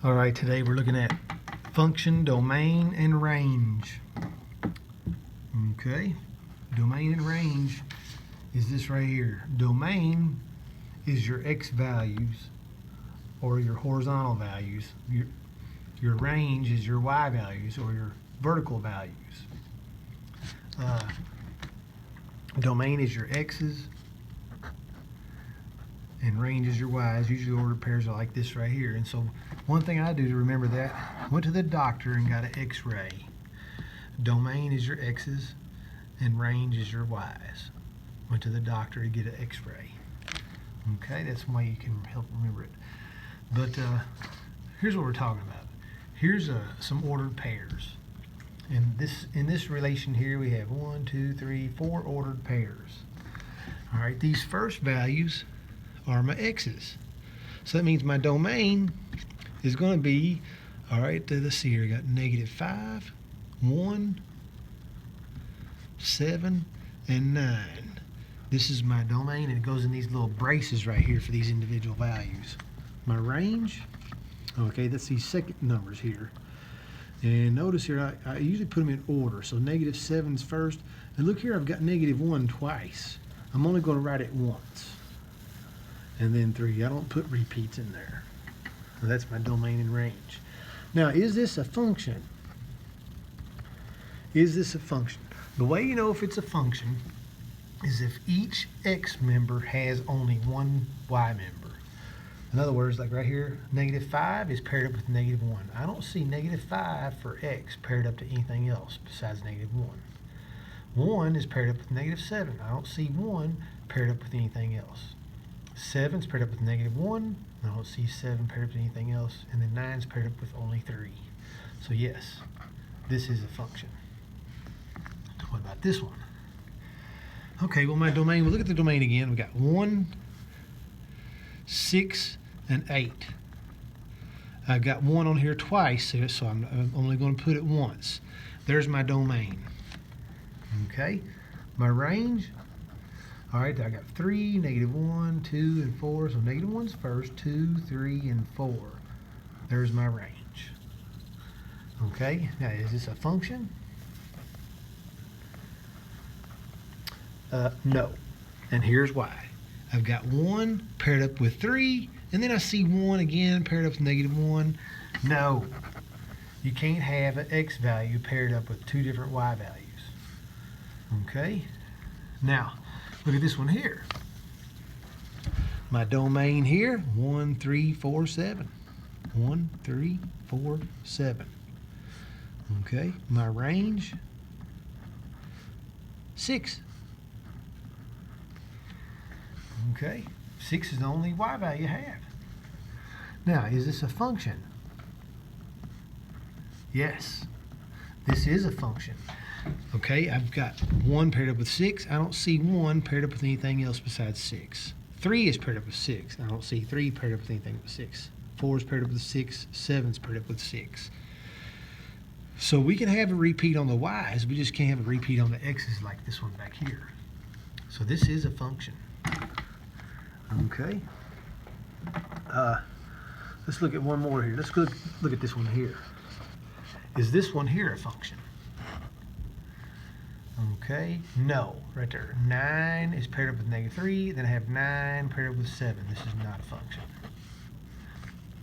All right, today we're looking at function, domain, and range. Okay, domain and range is this right here. Domain is your x values or your horizontal values. Your range is your y values or your vertical values. Domain is your x's and range is your y's. Usually ordered pairs are like this right here. And so one thing I do to remember that, went to the doctor and got an x-ray. Domain is your x's and range is your y's. Went to the doctor to get an x-ray. Okay, that's one way you can help remember it. But here's what we're talking about. Here's some ordered pairs. And in this relation here we have 1, 2, 3, 4 ordered pairs. All right, these first values are my x's. So that means my domain is going to be, all right, let's see here, I got -5, 1, 7, and 9. This is my domain, and it goes in these little braces right here for these individual values. My range, okay, that's these second numbers here. And notice here, I usually put them in order. So -7's first. And look here, I've got -1 twice. I'm only going to write it once. And then 3. I don't put repeats in there. So that's my domain and range. Now, is this a function? Is this a function? The way you know if it's a function is if each x member has only one y member. In other words, like right here, -5 is paired up with -1. I don't see -5 for x paired up to anything else besides -1. 1 is paired up with -7. I don't see 1 paired up with anything else. 7 is paired up with -1. I don't see 7 paired up with anything else. And then 9 is paired up with only 3. So yes, this is a function. What about this one? Okay, well my domain, we'll look at the domain again. We got 1, 6, and 8. I've got 1 on here twice, so I'm only going to put it once. There's my domain. Okay, my range. All right, I got 3, -1, 2, and 4. So -1's first, 2, 3, and 4. There's my range. Okay, now is this a function? No, and here's why. I've got 1 paired up with 3, and then I see 1 again paired up with -1. No, you can't have an x value paired up with 2 different y values. Okay, now look at this one here. My domain here, 1, 3, 4, 7. 1, 3, 4, 7. Okay, my range, 6. Okay, 6 is the only y value I have. Now, is this a function? Yes, this is a function. Okay, I've got 1 paired up with 6. I don't see 1 paired up with anything else besides 6. 3 is paired up with 6. I don't see 3 paired up with anything but 6. 4 is paired up with 6. 7 is paired up with 6. So we can have a repeat on the y's, we just can't have a repeat on the x's like this one back here. So this is a function. Okay. Let's look at one more here. Let's look at this one here. Is this one here a function? Okay, no, right there. 9 is paired up with -3, then I have 9 paired up with 7. This is not a function.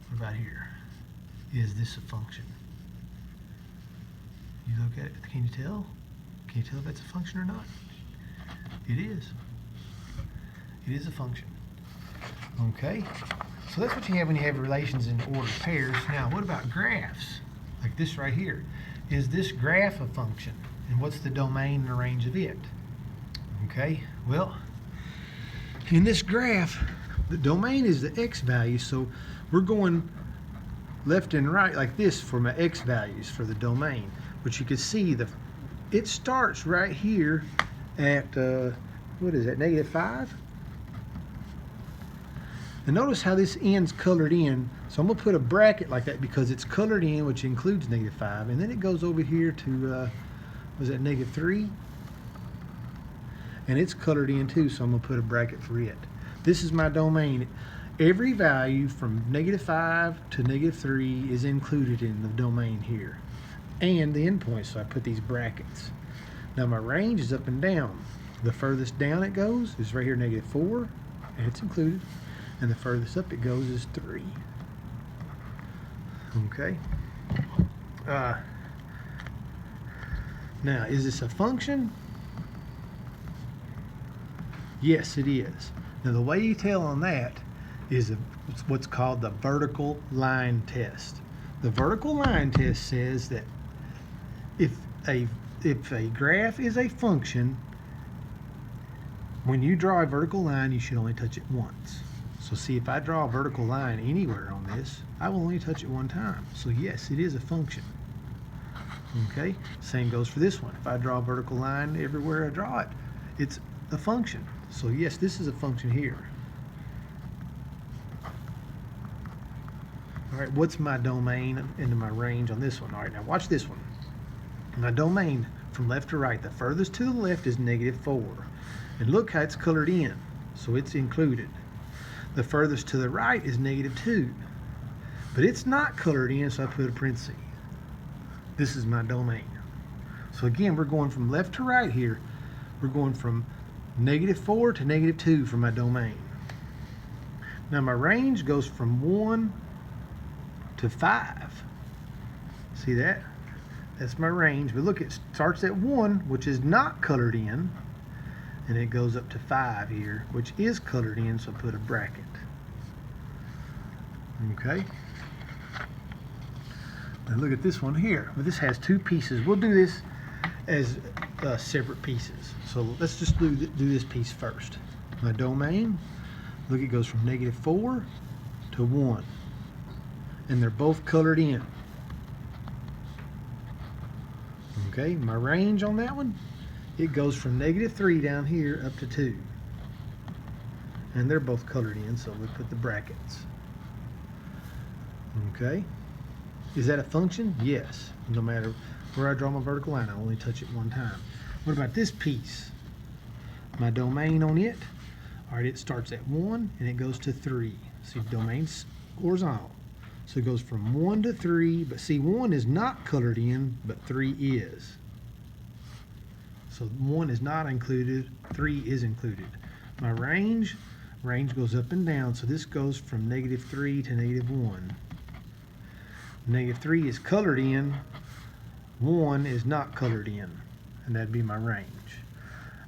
What about here? Is this a function? You look at it, can you tell? Can you tell if it's a function or not? It is. It is a function. Okay, so that's what you have when you have relations in ordered pairs. Now, what about graphs? Like this right here. Is this graph a function? And what's the domain and the range of it? Okay, well, in this graph, the domain is the x value, so we're going left and right like this for my x values for the domain. But you can see it starts right here at, what is that, -5? And notice how this end's colored in. So I'm going to put a bracket like that because it's colored in, which includes -5. And then it goes over here to, was that -3? And it's colored in too, so I'm going to put a bracket for it. This is my domain. Every value from -5 to -3 is included in the domain here, and the endpoint, so I put these brackets. Now my range is up and down. The furthest down it goes is right here, -4, and it's included, and the furthest up it goes is 3. Okay. Now, is this a function? Yes, it is. Now, the way you tell on that is what's called the vertical line test. The vertical line test says that if a graph is a function, when you draw a vertical line, you should only touch it once. So see, if I draw a vertical line anywhere on this, I will only touch it one time. So yes, it is a function. Okay, same goes for this one. If I draw a vertical line everywhere I draw it, it's a function. So yes, this is a function here. All right, what's my domain into my range on this one? All right, now watch this one. My domain from left to right, the furthest to the left is -4. And look how it's colored in, so it's included. The furthest to the right is -2, but it's not colored in, so I put a parenthesis. This is my domain. So again, we're going from left to right here. We're going from -4 to -2 for my domain. Now my range goes from 1 to 5. See that? That's my range. But look, it starts at 1, which is not colored in, and it goes up to 5 here, which is colored in, so I put a bracket. Okay. Now look at this one here. Well, this has 2 pieces. We'll do this as separate pieces. So let's just do this piece first. My domain, look, it goes from -4 to 1. And they're both colored in. Okay, my range on that one, it goes from -3 down here up to 2. And they're both colored in, so we put the brackets. Okay. Is that a function? Yes. No matter where I draw my vertical line, I only touch it one time. What about this piece? My domain on it, all right, it starts at 1 and it goes to 3. See, domain's horizontal. So it goes from 1 to 3, but see, 1 is not colored in, but 3 is. So 1 is not included, 3 is included. My range goes up and down, so this goes from -3 to -1. -3 is colored in, 1 is not colored in, and that'd be my range.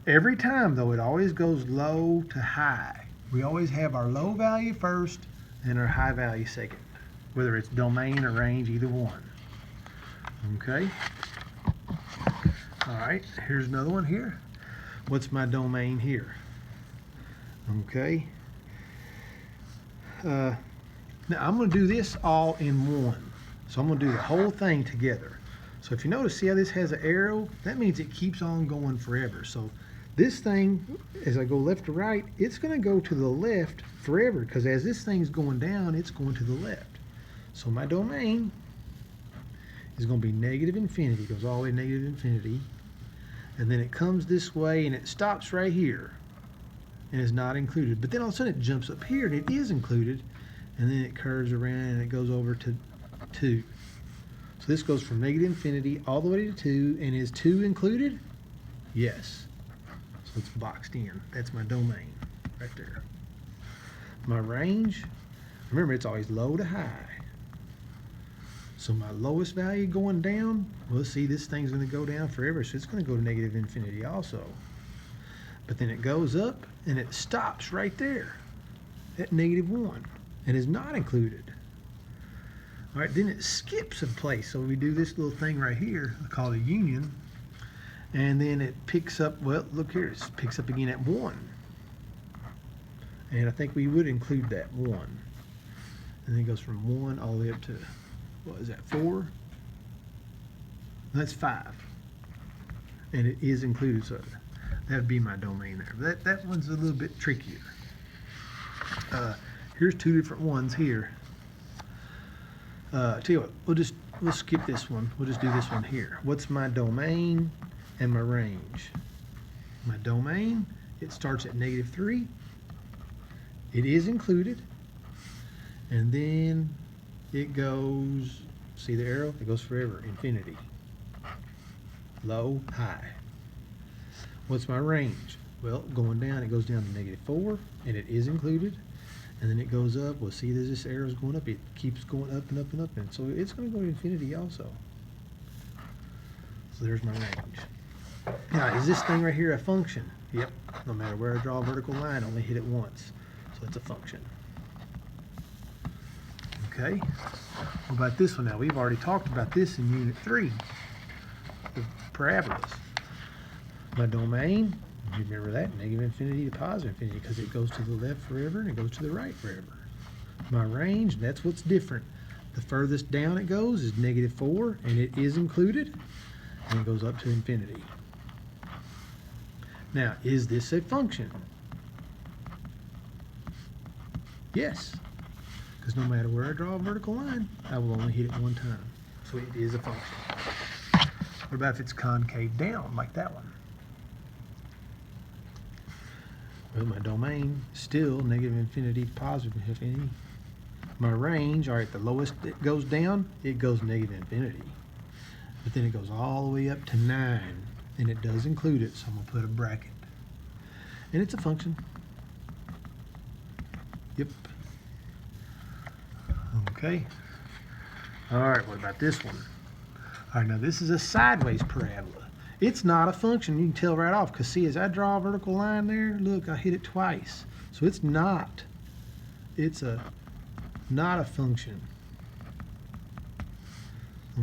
Every time though, it always goes low to high. We always have our low value first and our high value second, whether it's domain or range, either one. Okay. All right, here's another one here. What's my domain here? Okay. Now I'm going to do this all in one. So I'm going to do the whole thing together. So if you notice, see how this has an arrow? That means it keeps on going forever. So this thing, as I go left to right, it's going to go to the left forever, because as this thing's going down, it's going to the left. So my domain is going to be -infinity, goes all the way to -infinity, and then it comes this way and it stops right here and is not included. But then all of a sudden it jumps up here and it is included, and then it curves around and it goes over to 2. So this goes from -infinity all the way to 2, and is 2 included? Yes. So it's boxed in. That's my domain right there. My range, remember, it's always low to high. So my lowest value going down, well, see, this thing's going to go down forever, so it's going to go to -infinity also. But then it goes up and it stops right there at -1 and is not included. All right, then it skips a place. So we do this little thing right here called a union, and then it picks up, well, look here, it picks up again at 1. And I think we would include that 1. And then it goes from 1 all the way up to, what is that, 4? That's 5. And it is included, so that would be my domain there. That one's a little bit trickier. Here's 2 different ones here. Tell you what, we'll skip this one. We'll just do this one here. What's my domain and my range? My domain, it starts at -3. It is included. And then it goes, see the arrow? It goes forever, infinity. Low, high. What's my range? Well, going down, it goes down to -4, and it is included. And then it goes up. Well, see, there's this arrow's going up. It keeps going up and up and up, and so it's going to go to infinity also. So there's my range. Now, is this thing right here a function? Yep. No matter where I draw a vertical line, I only hit it once. So it's a function. Okay. What about this one now? We've already talked about this in Unit 3, the parabolas. My domain, you remember that, -infinity to +infinity, because it goes to the left forever and it goes to the right forever. My range, that's what's different. The furthest down it goes is -4, and it is included, and it goes up to infinity. Now, is this a function? Yes, because no matter where I draw a vertical line, I will only hit it one time. So it is a function. What about if it's concave down, like that one? Well, my domain, still -infinity to +infinity. My range, all right, the lowest it goes down, it goes -infinity. But then it goes all the way up to 9, and it does include it, so I'm going to put a bracket. And it's a function. Yep. Okay. All right, what about this one? All right, now this is a sideways parabola. It's not a function. You can tell right off, because see, as I draw a vertical line there, look, I hit it twice. So it's not. It's not a function.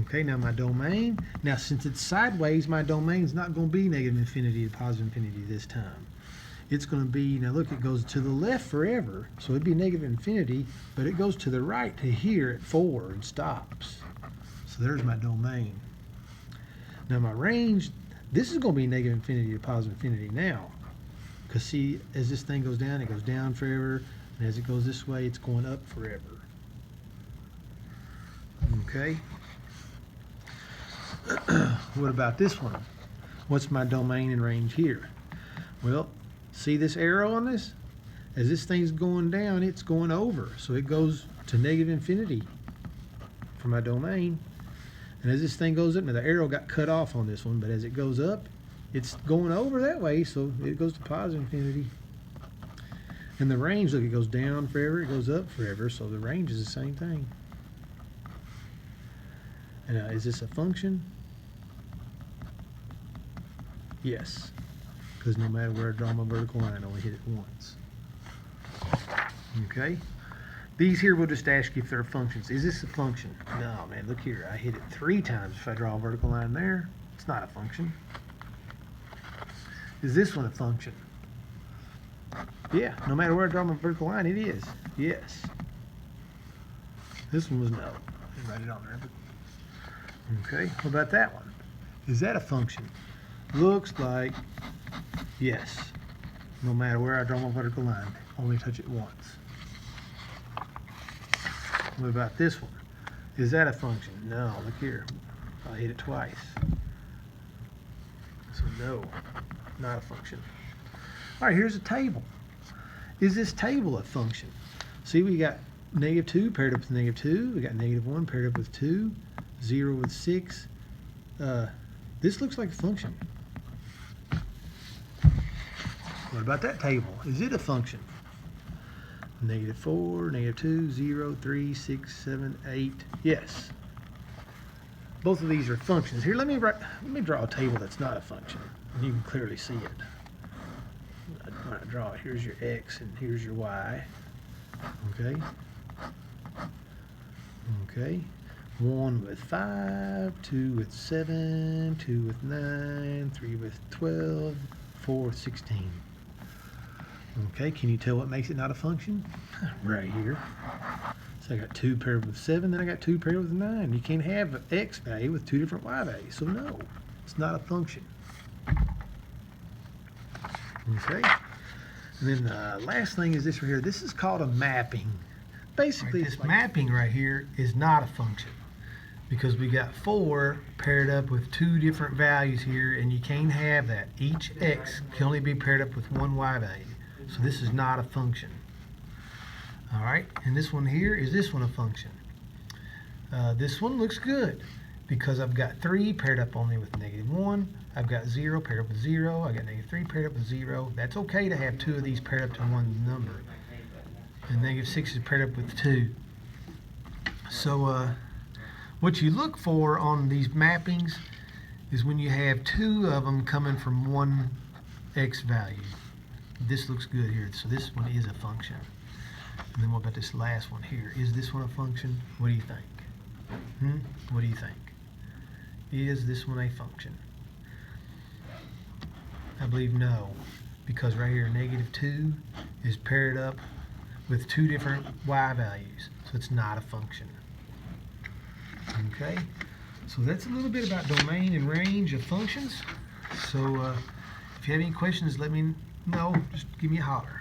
Okay, now my domain. Now, since it's sideways, my domain's not going to be -infinity to +infinity this time. It's going to be, now look, it goes to the left forever, so it'd be -infinity, but it goes to the right to here at 4 and stops. So there's my domain. Now my range, this is going to be -infinity to +infinity now. Because see, as this thing goes down, it goes down forever, and as it goes this way, it's going up forever. Okay. What about this one? What's my domain and range here? Well, see this arrow on this? As this thing's going down, it's going over. So it goes to -infinity for my domain. And as this thing goes up, now the arrow got cut off on this one, but as it goes up, it's going over that way, so it goes to +infinity. And the range, look, it goes down forever, it goes up forever, so the range is the same thing. And is this a function? Yes, because no matter where I draw my vertical line, I only hit it once. Okay. These here will just ask you if they're functions. Is this a function? No, man, look here. I hit it 3 times if I draw a vertical line there. It's not a function. Is this one a function? Yeah, no matter where I draw my vertical line, it is. Yes. This one was no. I didn't write it on there. Okay, what about that one? Is that a function? Looks like yes. No matter where I draw my vertical line, only touch it once. What about this one? Is that a function? No, look here. I hit it twice. So no, not a function. All right, here's a table. Is this table a function? See, we got -2 paired up with -2. We got -1 paired up with 2. 0 with 6. This looks like a function. What about that table? Is it a function? -4, -2, 0, 3, 6, 7, 8. Yes. Both of these are functions. Here, let me draw a table that's not a function, and you can clearly see it. When I draw it, here's your X and here's your Y. Okay. Okay. 1 with 5, 2 with 7, 2 with 9, 3 with 12, 4 with 16. Okay, can you tell what makes it not a function? Right here. So I got 2 paired with 7, then I got 2 paired with 9. You can't have an X value with 2 different Y values, so no, it's not a function. Okay, and then the last thing is this right here. This is called a mapping. Basically, this mapping right here is not a function, because we got 4 paired up with 2 different values here, and you can't have that. Each X can only be paired up with 1 Y value. So this is not a function. All right, and this one here, is this one a function? This one looks good because I've got 3 paired up only with -1. I've got 0 paired up with 0. I got -3 paired up with 0. That's okay to have 2 of these paired up to one number. And -6 is paired up with 2. So what you look for on these mappings is when you have 2 of them coming from one x value. This looks good here, so this one is a function. And then what about this last one here? Is this one a function? What do you think? What do you think? Is this one a function? I believe no, because right here -2 is paired up with 2 different y values, so it's not a function. Okay, so that's a little bit about domain and range of functions. So if you have any questions, let me know. Just give me a holler.